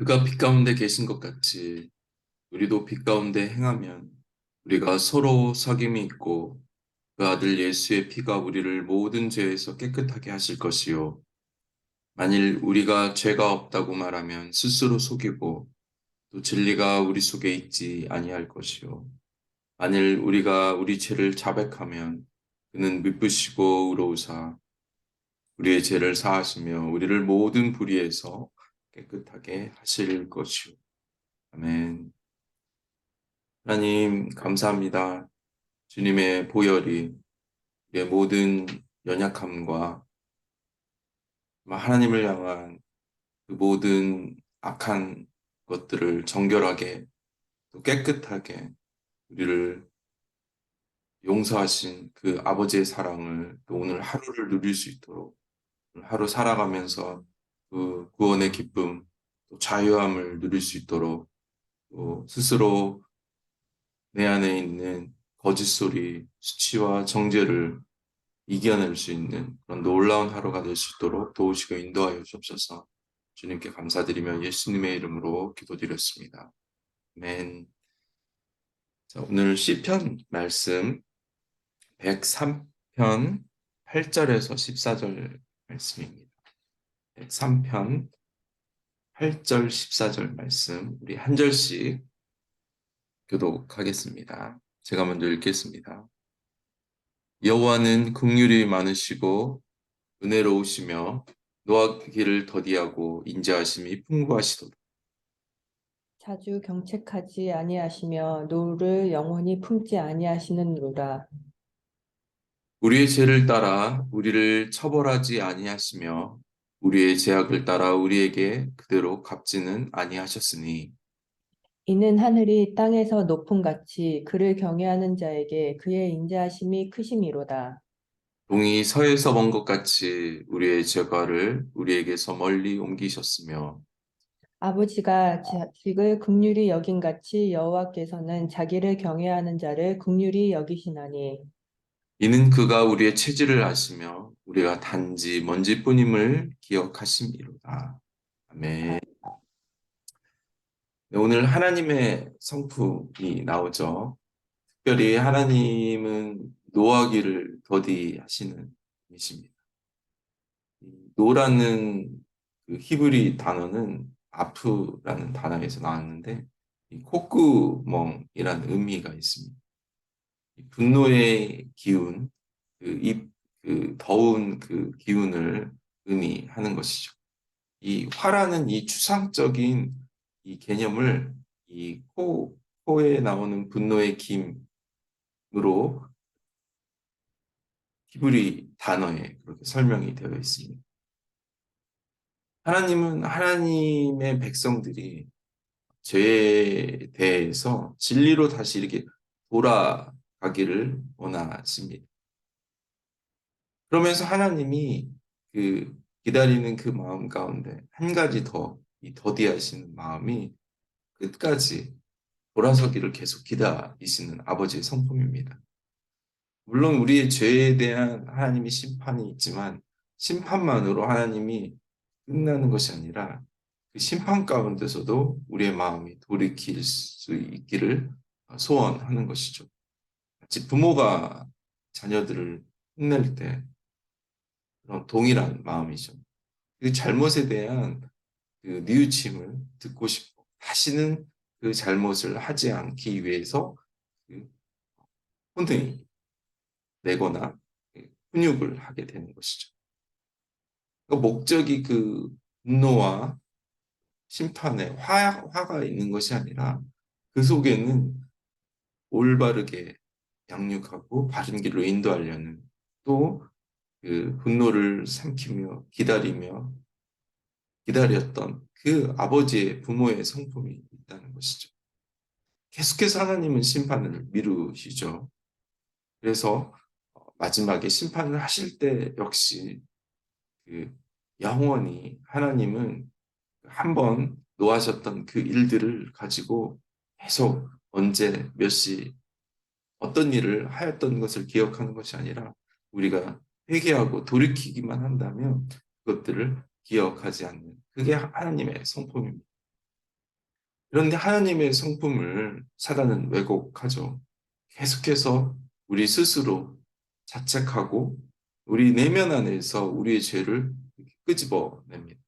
그가 빛 가운데 계신 것 같이 우리도 빛 가운데 행하면 우리가 서로 사귐이 있고 그 아들 예수의 피가 우리를 모든 죄에서 깨끗하게 하실 것이요. 만일 우리가 죄가 없다고 말하면 스스로 속이고 또 진리가 우리 속에 있지 아니할 것이요. 만일 우리가 우리 죄를 자백하면 그는 미쁘시고 의로우사 우리의 죄를 사하시며 우리를 모든 불의에서 깨끗하게 하실 것이요. 아멘. 하나님, 감사합니다. 주님의 보혈이 우리의 모든 연약함과 하나님을 향한 그 모든 악한 것들을 정결하게 또 깨끗하게 우리를 용서하신 그 아버지의 사랑을 또 오늘 하루를 누릴 수 있도록 오늘 하루 살아가면서 그 구원의 기쁨, 또 자유함을 누릴 수 있도록 또 스스로 내 안에 있는 거짓 소리, 수치와 정죄를 이겨낼 수 있는 그런 놀라운 하루가 될 수 있도록 도우시고 인도하여 주옵소서. 주님께 감사드리며 예수님의 이름으로 기도드렸습니다. 아멘. 자, 오늘 시편 말씀 103편 8절에서 14절 말씀입니다. 103편 8절 14절 말씀 우리 한 절씩 교독하겠습니다. 제가 먼저 읽겠습니다. 여호와는 긍휼이 많으시고 은혜로우시며 노하기를 더디하고 인자하심이 풍부하시도다. 자주 경책하지 아니하시며 노를 영원히 품지 아니하시느니로다. 우리의 죄를 따라 우리를 처벌하지 아니하시며 우리의 죄악을 따라 우리에게 그대로 갚지는 아니하셨으니 이는 하늘이 땅에서 높음같이 그를 경외하는 자에게 그의 인자하심이 크심이로다. 동이 서에서 먼 것 같이 우리의 죄과를 우리에게서 멀리 옮기셨으며 아버지가 자식을 긍휼히 여긴같이 여호와께서는 자기를 경외하는 자를 긍휼히 여기시나니 이는 그가 우리의 체질을 아시며 우리가 단지 먼지뿐임을 기억하심이로다. 아멘. 네, 오늘 하나님의 성품이 나오죠. 특별히 하나님은 노하기를 더디하시는 분이십니다. 노라는 그 히브리 단어는 아프라는 단어에서 나왔는데 이 콧구멍이라는 의미가 있습니다. 이 분노의 기운, 그 더운 그 기운을 의미하는 것이죠. 이 화라는 이 추상적인 이 개념을 이 코에 나오는 분노의 김으로 히브리 단어에 그렇게 설명이 되어 있습니다. 하나님은 하나님의 백성들이 죄에 대해서 진리로 다시 이렇게 돌아가기를 원하십니다. 그러면서 하나님이 그 기다리는 그 마음 가운데 한 가지 더, 이 더디하시는 마음이 끝까지 돌아서기를 계속 기다리시는 아버지의 성품입니다. 물론 우리의 죄에 대한 하나님의 심판이 있지만 심판만으로 하나님이 끝나는 것이 아니라 그 심판 가운데서도 우리의 마음이 돌이킬 수 있기를 소원하는 것이죠. 마치 부모가 자녀들을 혼낼 때 그런 동일한 마음이죠. 그 잘못에 대한 그 뉘우침을 듣고 싶고 다시는 그 잘못을 하지 않기 위해서 그 혼을 내거나 훈육을 하게 되는 것이죠. 그 목적이 그 분노와 심판에 화가 있는 것이 아니라 그 속에는 올바르게 양육하고 바른 길로 인도하려는 또 그 분노를 삼키며 기다리며 기다렸던 그 아버지의 부모의 성품이 있다는 것이죠. 계속해서 하나님은 심판을 미루시죠. 그래서 마지막에 심판을 하실 때 역시 그 영원히 하나님은 한번 노하셨던 그 일들을 가지고 계속 언제 몇 시 어떤 일을 하였던 것을 기억하는 것이 아니라 우리가 회개하고 돌이키기만 한다면 그것들을 기억하지 않는 그게 하나님의 성품입니다. 그런데 하나님의 성품을 사단은 왜곡하죠. 계속해서 우리 스스로 자책하고 우리 내면 안에서 우리의 죄를 끄집어냅니다.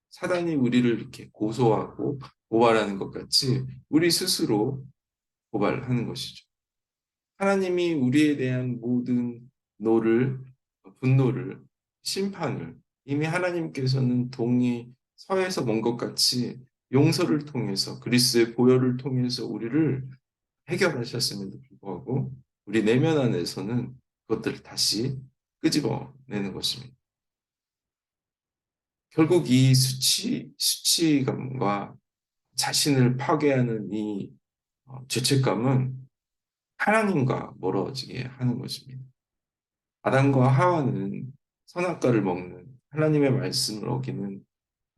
사단이 우리를 이렇게 고소하고 고발하는 것 같이 우리 스스로 고발하는 것이죠. 하나님이 우리에 대한 모든 노를, 분노를, 심판을 이미 하나님께서는 동이 서에서 먼 것 같이 용서를 통해서 그리스도의 보혈을 통해서 우리를 해결하셨음에도 불구하고 우리 내면 안에서는 그것들을 다시 끄집어내는 것입니다. 결국 이 수치감과 자신을 파괴하는 이 죄책감은 하나님과 멀어지게 하는 것입니다. 아담과 하와는 선악과를 먹는 하나님의 말씀을 어기는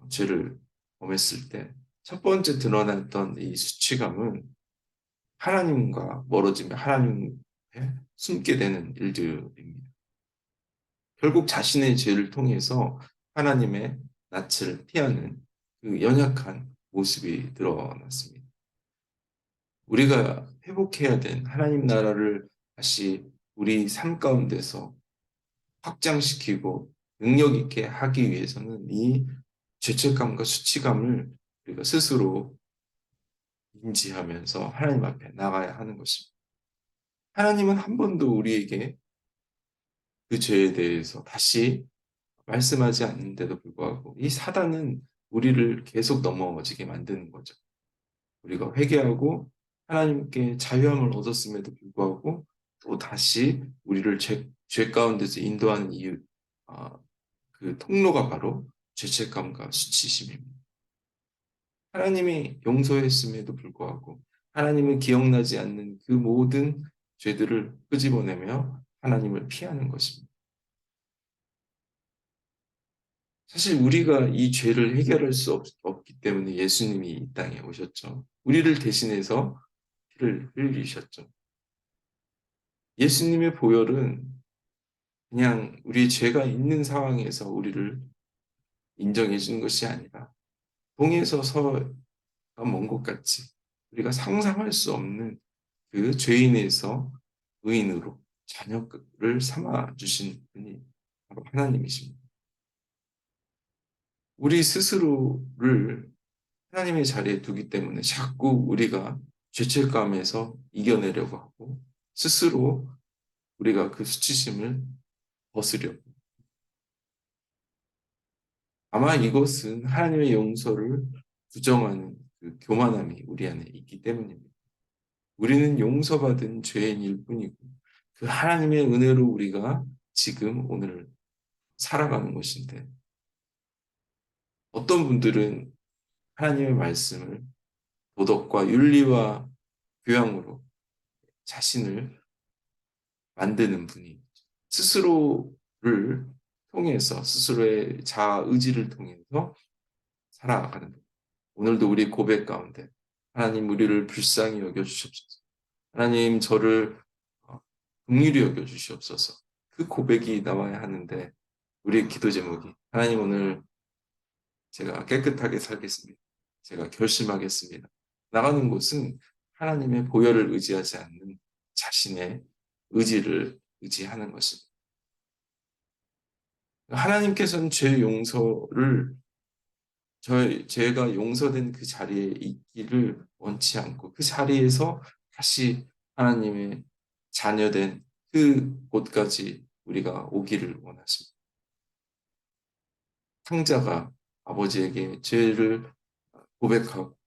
죄를 범했을 때 첫 번째 드러났던 이 수치감은 하나님과 멀어지며 하나님에 숨게 되는 일들입니다. 결국 자신의 죄를 통해서 하나님의 낯을 피하는 그 연약한 모습이 드러났습니다. 우리가 회복해야 된 하나님 나라를 다시 우리 삶 가운데서 확장시키고 능력 있게 하기 위해서는 이 죄책감과 수치감을 우리가 스스로 인지하면서 하나님 앞에 나가야 하는 것입니다. 하나님은 한 번도 우리에게 그 죄에 대해서 다시 말씀하지 않는데도 불구하고 이 사단은 우리를 계속 넘어지게 만드는 거죠. 우리가 회개하고 하나님께 자유함을 얻었음에도 불구하고 또 다시 우리를 죄 가운데서 인도하는 이유, 아, 그 통로가 바로 죄책감과 수치심입니다. 하나님이 용서했음에도 불구하고 하나님은 기억나지 않는 그 모든 죄들을 끄집어내며 하나님을 피하는 것입니다. 사실 우리가 이 죄를 해결할 수 없기 때문에 예수님이 이 땅에 오셨죠. 우리를 대신해서 피를 흘리셨죠. 예수님의 보혈은 그냥 우리의 죄가 있는 상황에서 우리를 인정해 주는 것이 아니라 동에서 서가 먼 것 같이 우리가 상상할 수 없는 그 죄인에서 의인으로 자녀를 삼아 주신 분이 바로 하나님이십니다. 우리 스스로를 하나님의 자리에 두기 때문에 자꾸 우리가 죄책감에서 이겨내려고 하고 스스로 우리가 그 수치심을 벗으려고. 아마 이것은 하나님의 용서를 부정하는 그 교만함이 우리 안에 있기 때문입니다. 우리는 용서받은 죄인일 뿐이고 그 하나님의 은혜로 우리가 지금 오늘 살아가는 것인데 어떤 분들은 하나님의 말씀을 도덕과 윤리와 교양으로 자신을 만드는 분이 스스로를 통해서 스스로의 자아 의지를 통해서 살아가는 분. 오늘도 우리 고백 가운데 하나님 우리를 불쌍히 여겨 주시옵소서. 하나님 저를 긍휼히 여겨 주시옵소서. 그 고백이 나와야 하는데 우리의 기도 제목이 하나님 오늘 제가 깨끗하게 살겠습니다. 제가 결심하겠습니다. 나가는 곳은 하나님의 보혈을 의지하지 않는 자신의 의지를 의지하는 것입니다. 하나님께서는 죄 용서를 제가 용서된 그 자리에 있기를 원치 않고 그 자리에서 다시 하나님의 자녀된 그 곳까지 우리가 오기를 원하십니다. 탕자가 아버지에게 죄를 고백하고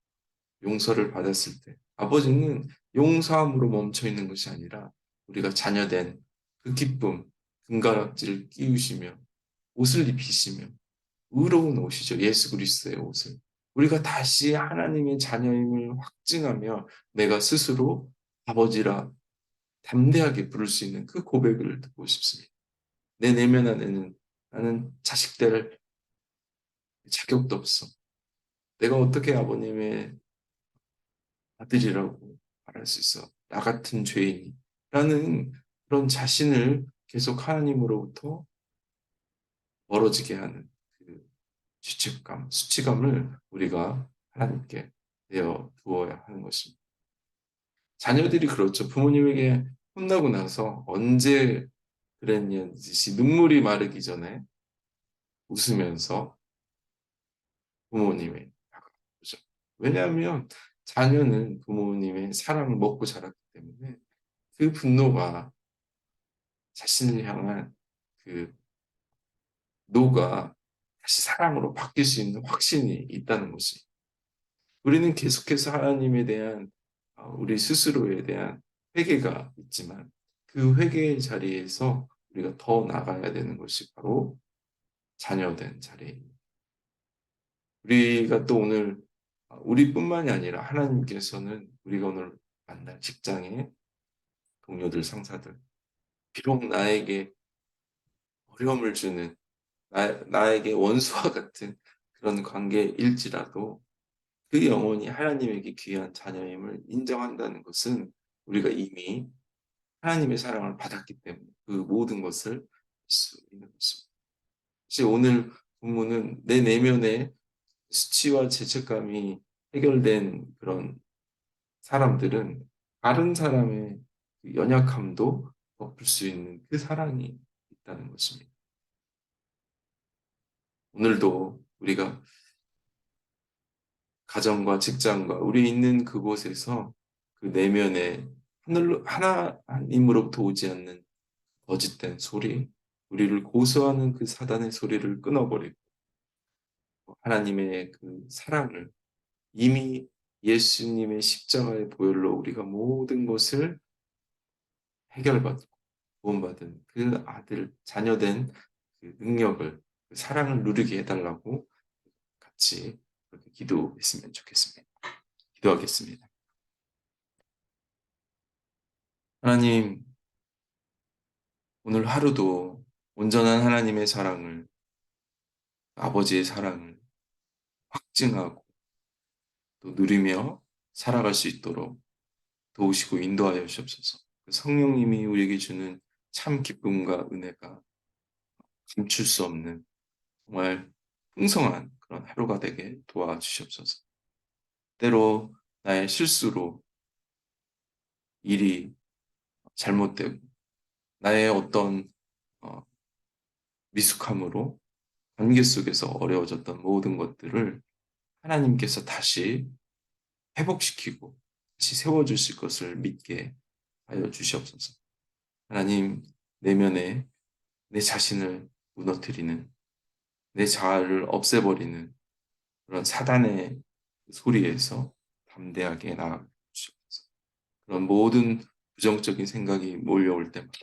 용서를 받았을 때 아버지는 용서함으로 멈춰 있는 것이 아니라 우리가 자녀된 그 기쁨, 금가락지를 끼우시며 옷을 입히시며 의로운 옷이죠. 예수 그리스도의 옷을. 우리가 다시 하나님의 자녀임을 확증하며 내가 스스로 아버지라 담대하게 부를 수 있는 그 고백을 듣고 싶습니다. 내 내면 안에는 나는 자식 될 자격도 없어. 내가 어떻게 아버님의 아들이라고 말할 수 있어. 나 같은 죄인이. 라는 그런 자신을 계속 하나님으로부터 멀어지게 하는 그 죄책감, 수치감을 우리가 하나님께 되어 두어야 하는 것입니다. 자녀들이 그렇죠. 부모님에게 혼나고 나서 언제 그랬냐듯이 눈물이 마르기 전에 웃으면서 부모님의 다가오죠. 왜냐하면 자녀는 부모님의 사랑을 먹고 자랐기 때문에 그 분노가 자신을 향한 그 노가 다시 사랑으로 바뀔 수 있는 확신이 있다는 것이. 우리는 계속해서 하나님에 대한 우리 스스로에 대한 회개가 있지만 그 회개의 자리에서 우리가 더 나가야 되는 것이 바로 자녀된 자리입니다. 우리가 또 오늘 우리뿐만이 아니라 하나님께서는 우리가 오늘 만날 직장의 동료들, 상사들, 비록 나에게 어려움을 주는 나에게 원수와 같은 그런 관계일지라도 그 영혼이 하나님에게 귀한 자녀임을 인정한다는 것은 우리가 이미 하나님의 사랑을 받았기 때문에 그 모든 것을 할 수 있는 것입니다. 사실 오늘 본문은 내 내면의 수치와 죄책감이 해결된 그런 사람들은 다른 사람의 그 연약함도 덮을 수 있는 그 사랑이 있다는 것입니다. 오늘도 우리가 가정과 직장과 우리 있는 그곳에서 그 내면에 하나님으로부터 오지 않는 거짓된 소리, 우리를 고소하는 그 사단의 소리를 끊어버리고 하나님의 그 사랑을 이미 예수님의 십자가의 보혈로 우리가 모든 것을 해결받고 구원받은 그 아들, 자녀된 그 능력을, 그 사랑을 누리게 해달라고 같이 그렇게 기도했으면 좋겠습니다. 기도하겠습니다. 하나님, 오늘 하루도 온전한 하나님의 사랑을, 아버지의 사랑을 확증하고 또 누리며 살아갈 수 있도록 도우시고 인도하여 주옵소서. 그 성령님이 우리에게 주는 참 기쁨과 은혜가 감출 수 없는 정말 풍성한 그런 하루가 되게 도와주시옵소서. 때로 나의 실수로 일이 잘못되고 나의 어떤 어, 미숙함으로 관계 속에서 어려워졌던 모든 것들을 하나님께서 다시 회복시키고 다시 세워주실 것을 믿게 하여 주시옵소서. 하나님, 내면에 내 자신을 무너뜨리는, 내 자아를 없애버리는 그런 사단의 소리에서 담대하게 나아가 주시옵소서. 그런 모든 부정적인 생각이 몰려올 때마다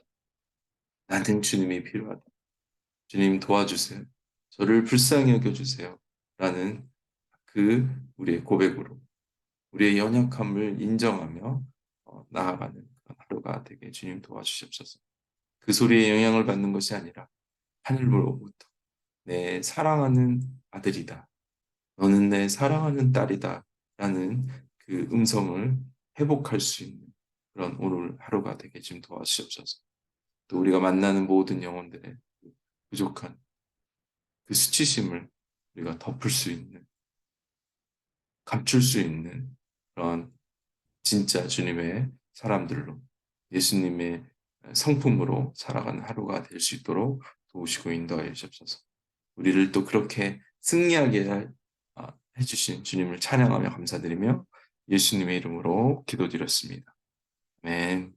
나는 주님이 필요하다. 주님 도와주세요. 저를 불쌍히 여겨주세요. 라는 그 우리의 고백으로 우리의 연약함을 인정하며 나아가는 그런 하루가 되게 주님 도와주시옵소서. 그 소리에 영향을 받는 것이 아니라 하늘로부터 내 사랑하는 아들이다. 너는 내 사랑하는 딸이다. 라는 그 음성을 회복할 수 있는 그런 오늘 하루가 되게 좀 도와주시옵소서. 또 우리가 만나는 모든 영혼들의 부족한 그 수치심을 우리가 덮을 수 있는, 감출 수 있는 그런 진짜 주님의 사람들로 예수님의 성품으로 살아가는 하루가 될 수 있도록 도우시고 인도하여 주옵소서. 우리를 또 그렇게 승리하게 해주신 주님을 찬양하며 감사드리며 예수님의 이름으로 기도드렸습니다. 아멘.